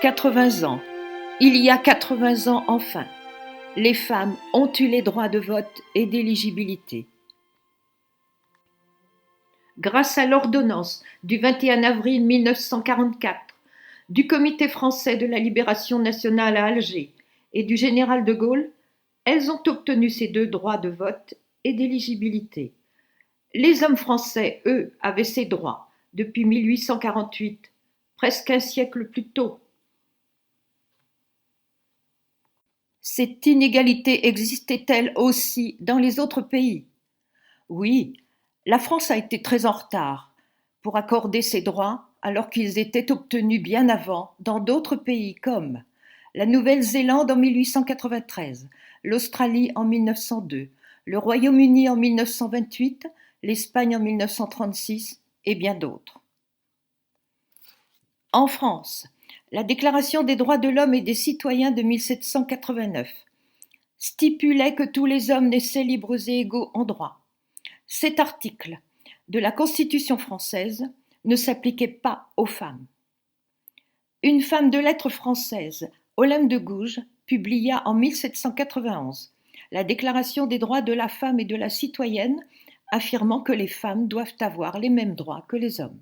80 ans. Il y a 80 ans enfin, les femmes ont eu les droits de vote et d'éligibilité. Grâce à l'ordonnance du 21 avril 1944 du Comité français de la libération nationale à Alger et du général de Gaulle, elles ont obtenu ces deux droits de vote et d'éligibilité. Les hommes français, eux, avaient ces droits depuis 1848, presque un siècle plus tôt. Cette inégalité existait-elle aussi dans les autres pays? Oui, la France a été très en retard pour accorder ces droits alors qu'ils étaient obtenus bien avant dans d'autres pays comme la Nouvelle-Zélande en 1893, l'Australie en 1902, le Royaume-Uni en 1928, l'Espagne en 1936 et bien d'autres. En France, la Déclaration des droits de l'homme et des citoyens de 1789 stipulait que tous les hommes naissaient libres et égaux en droit. Cet article de la Constitution française ne s'appliquait pas aux femmes. Une femme de lettres française, Olympe de Gouges, publia en 1791 la Déclaration des droits de la femme et de la citoyenne, affirmant que les femmes doivent avoir les mêmes droits que les hommes.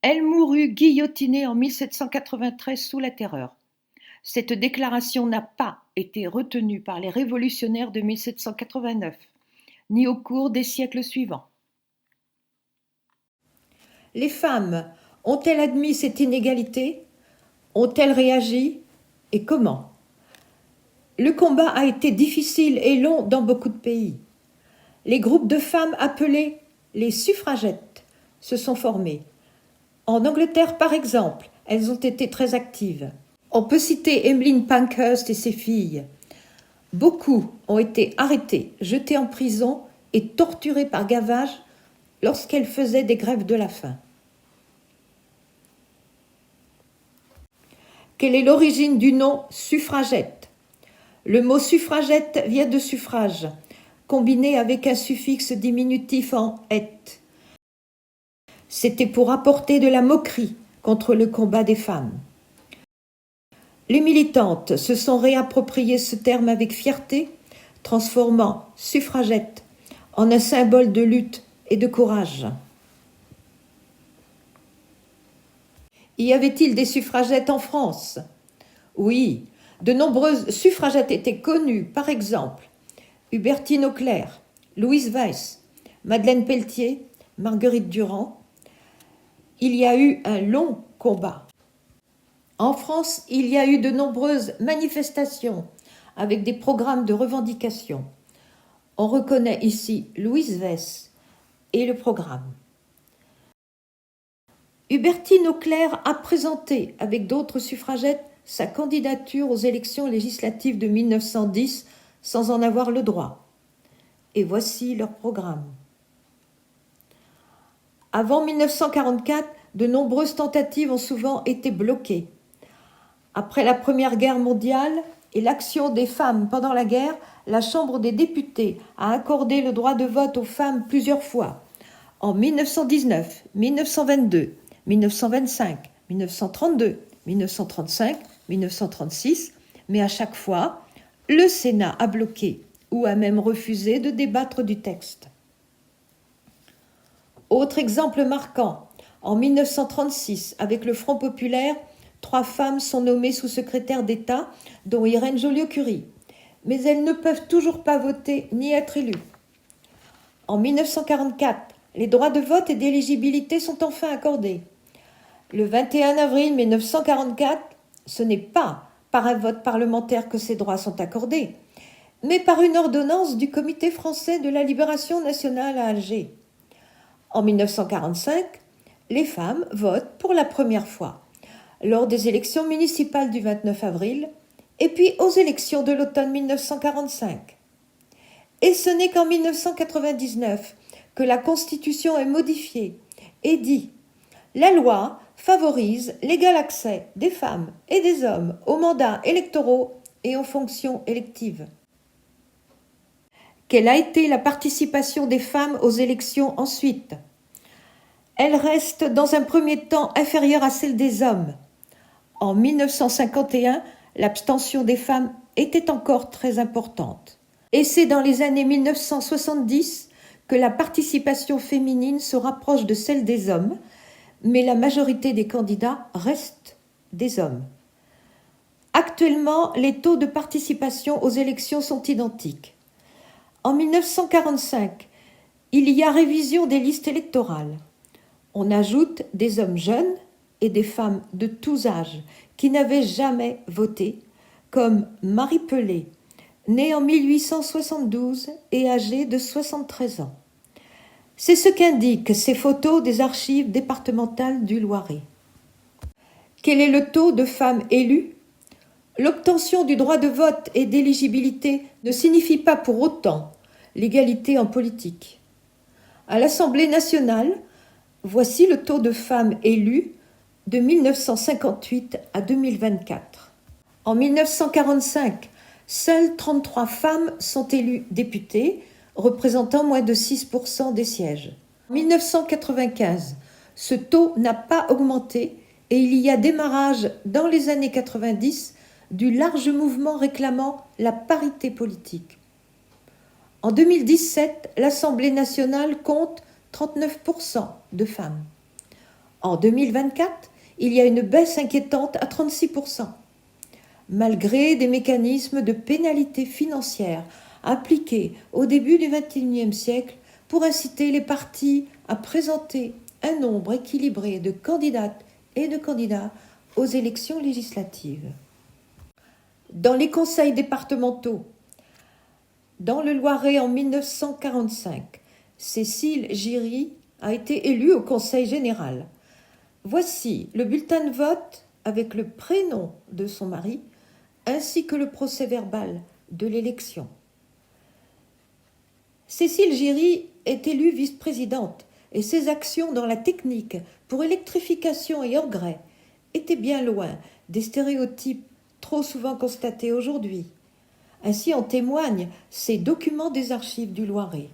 Elle mourut guillotinée en 1793 sous la Terreur. Cette déclaration n'a pas été retenue par les révolutionnaires de 1789, ni au cours des siècles suivants. Les femmes ont-elles admis cette inégalité? Ont-elles réagi? Et comment? Le combat a été difficile et long dans beaucoup de pays. Les groupes de femmes appelés les suffragettes se sont formés. En Angleterre, par exemple, elles ont été très actives. On peut citer Emmeline Pankhurst et ses filles. Beaucoup ont été arrêtées, jetées en prison et torturées par gavage lorsqu'elles faisaient des grèves de la faim. Quelle est l'origine du nom suffragette? Le mot suffragette vient de suffrage, combiné avec un suffixe diminutif en -ette. C'était pour apporter de la moquerie contre le combat des femmes. Les militantes se sont réapproprié ce terme avec fierté, transformant suffragette en un symbole de lutte et de courage. Y avait-il des suffragettes en France? Oui, de nombreuses suffragettes étaient connues, par exemple Hubertine Auclair, Louise Weiss, Madeleine Pelletier, Marguerite Durand. Il y a eu un long combat. En France, il y a eu de nombreuses manifestations avec des programmes de revendication. On reconnaît ici Louise Weiss et le programme. Hubertine Auclair a présenté, avec d'autres suffragettes, sa candidature aux élections législatives de 1910 sans en avoir le droit. Et voici leur programme. Avant 1944, de nombreuses tentatives ont souvent été bloquées. Après la Première Guerre mondiale et l'action des femmes pendant la guerre, la Chambre des députés a accordé le droit de vote aux femmes plusieurs fois, en 1919, 1922, 1925, 1932, 1935, 1936, mais à chaque fois, le Sénat a bloqué ou a même refusé de débattre du texte. Autre exemple marquant, en 1936, avec le Front populaire, 3 femmes sont nommées sous-secrétaires d'État, dont Irène Joliot-Curie, mais elles ne peuvent toujours pas voter ni être élues. En 1944, les droits de vote et d'éligibilité sont enfin accordés. Le 21 avril 1944, ce n'est pas par un vote parlementaire que ces droits sont accordés, mais par une ordonnance du Comité français de la libération nationale à Alger. En 1945, les femmes votent pour la première fois lors des élections municipales du 29 avril et puis aux élections de l'automne 1945. Et ce n'est qu'en 1999 que la Constitution est modifiée et dit « La loi favorise l'égal accès des femmes et des hommes aux mandats électoraux et aux fonctions électives. » Quelle a été la participation des femmes aux élections ensuite? Elle reste dans un premier temps inférieure à celle des hommes. En 1951, l'abstention des femmes était encore très importante. Et c'est dans les années 1970 que la participation féminine se rapproche de celle des hommes, mais la majorité des candidats restent des hommes. Actuellement, les taux de participation aux élections sont identiques. En 1945, il y a révision des listes électorales. On ajoute des hommes jeunes et des femmes de tous âges qui n'avaient jamais voté, comme Marie Pelé, née en 1872 et âgée de 73 ans. C'est ce qu'indiquent ces photos des archives départementales du Loiret. Quel est le taux de femmes élues ? L'obtention du droit de vote et d'éligibilité ne signifie pas pour autant l'égalité en politique. À l'Assemblée nationale, voici le taux de femmes élues de 1958 à 2024. En 1945, seules 33 femmes sont élues députées, représentant moins de 6% des sièges. En 1995, ce taux n'a pas augmenté et il y a démarrage dans les années 90 du large mouvement réclamant la parité politique. En 2017, l'Assemblée nationale compte 39% de femmes. En 2024, il y a une baisse inquiétante à 36%. Malgré des mécanismes de pénalité financière appliqués au début du XXIe siècle pour inciter les partis à présenter un nombre équilibré de candidates et de candidats aux élections législatives. Dans les conseils départementaux, dans le Loiret en 1945, Cécile Giry a été élue au conseil général. Voici le bulletin de vote avec le prénom de son mari, ainsi que le procès-verbal de l'élection. Cécile Giry est élue vice-présidente et ses actions dans la technique pour électrification et engrais étaient bien loin des stéréotypes trop souvent constatés aujourd'hui. Ainsi en témoignent ces documents des archives du Loiret.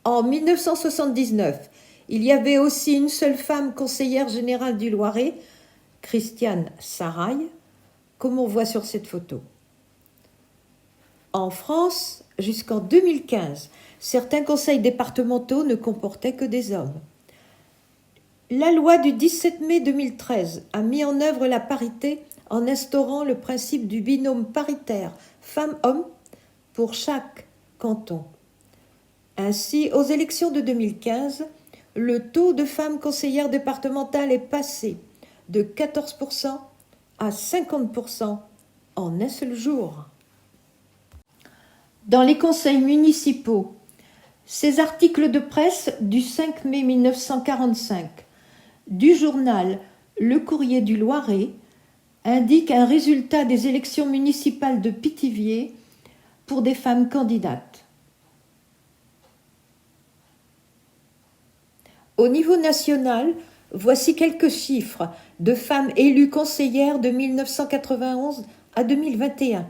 En 1979, il y avait aussi une seule femme conseillère générale du Loiret, Christiane Saraille, comme on voit sur cette photo. En France, jusqu'en 2015, certains conseils départementaux ne comportaient que des hommes. La loi du 17 mai 2013 a mis en œuvre la parité en instaurant le principe du binôme paritaire femmes-hommes pour chaque canton. Ainsi, aux élections de 2015, le taux de femmes conseillères départementales est passé de 14% à 50% en un seul jour. Dans les conseils municipaux, ces articles de presse du 5 mai 1945 du journal Le Courrier du Loiret indiquent un résultat des élections municipales de Pithiviers pour des femmes candidates. Au niveau national, voici quelques chiffres de femmes élues conseillères de 1991 à 2021.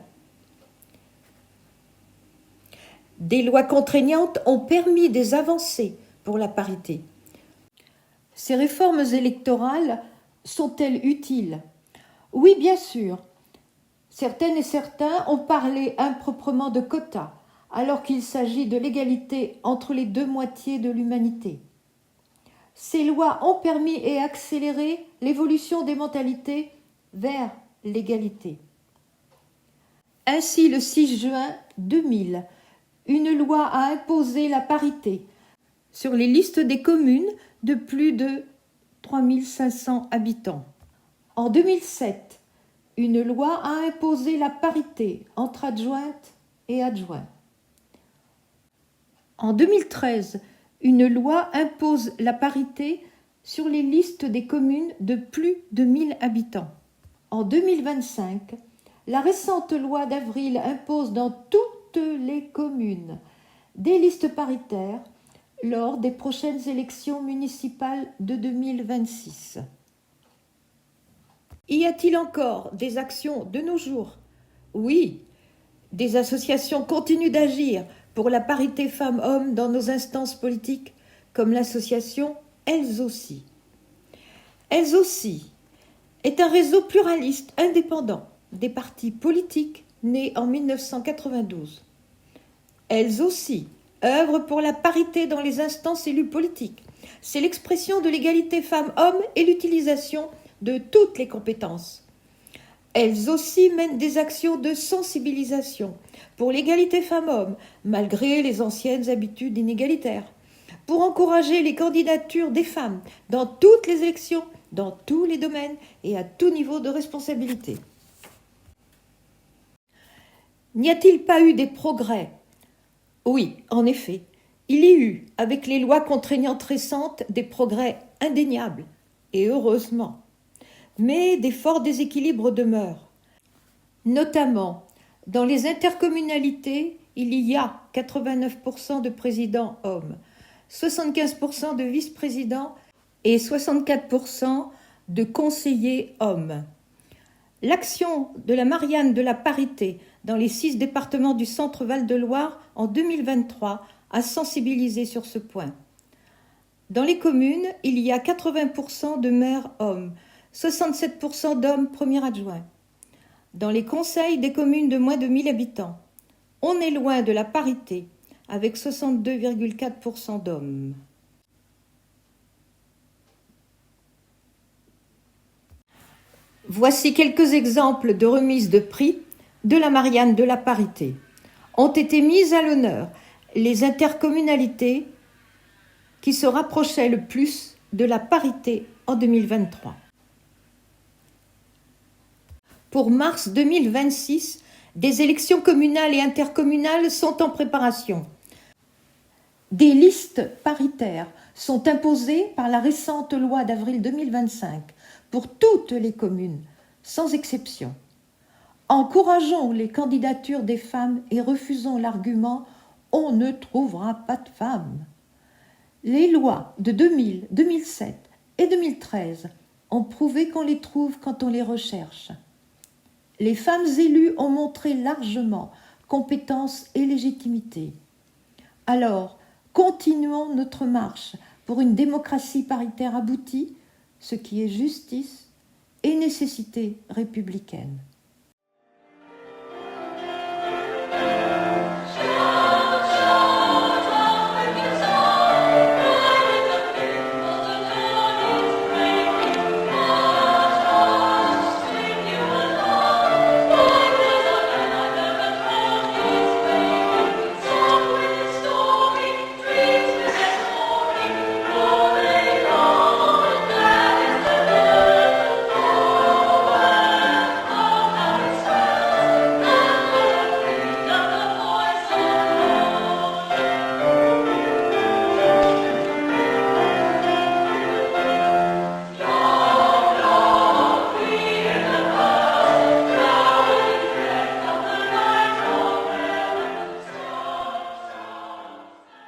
Des lois contraignantes ont permis des avancées pour la parité. Ces réformes électorales sont-elles utiles ? Oui, bien sûr. Certaines et certains ont parlé improprement de quotas, alors qu'il s'agit de l'égalité entre les deux moitiés de l'humanité. Ces lois ont permis et accéléré l'évolution des mentalités vers l'égalité. Ainsi, le 6 juin 2000, une loi a imposé la parité sur les listes des communes de plus de 3500 habitants. En 2007, une loi a imposé la parité entre adjointes et adjoints. En 2013, une loi impose la parité sur les listes des communes de plus de 1000 habitants. En 2025, la récente loi d'avril impose dans toutes les communes des listes paritaires lors des prochaines élections municipales de 2026. Y a-t-il encore des actions de nos jours ? Oui, des associations continuent d'agir pour la parité femmes-hommes dans nos instances politiques, comme l'association Elles aussi. Elles aussi est un réseau pluraliste indépendant des partis politiques nés en 1992. Elles aussi œuvrent pour la parité dans les instances élues politiques. C'est l'expression de l'égalité femmes-hommes et l'utilisation de toutes les compétences. Elles aussi mènent des actions de sensibilisation pour l'égalité femmes-hommes, malgré les anciennes habitudes inégalitaires, pour encourager les candidatures des femmes dans toutes les élections, dans tous les domaines et à tout niveau de responsabilité. N'y a-t-il pas eu des progrès ? Oui, en effet, il y a eu, avec les lois contraignantes récentes, des progrès indéniables, et heureusement. Mais des forts déséquilibres demeurent. Notamment, dans les intercommunalités, il y a 89% de présidents hommes, 75% de vice-présidents et 64% de conseillers hommes. L'action de la Marianne de la parité dans les 6 départements du Centre Val-de-Loire en 2023 a sensibilisé sur ce point. Dans les communes, il y a 80% de maires hommes, 67% d'hommes premiers adjoints. Dans les conseils des communes de moins de 1000 habitants, on est loin de la parité, avec 62,4% d'hommes. Voici quelques exemples de remises de prix de la Marianne de la parité. Ont été mises à l'honneur les intercommunalités qui se rapprochaient le plus de la parité en 2023. Pour mars 2026, des élections communales et intercommunales sont en préparation. Des listes paritaires sont imposées par la récente loi d'avril 2025 pour toutes les communes, sans exception. Encourageons les candidatures des femmes et refusons l'argument « on ne trouvera pas de femmes ». Les lois de 2000, 2007 et 2013 ont prouvé qu'on les trouve quand on les recherche. Les femmes élues ont montré largement compétence et légitimité. Alors, continuons notre marche pour une démocratie paritaire aboutie, ce qui est justice et nécessité républicaine.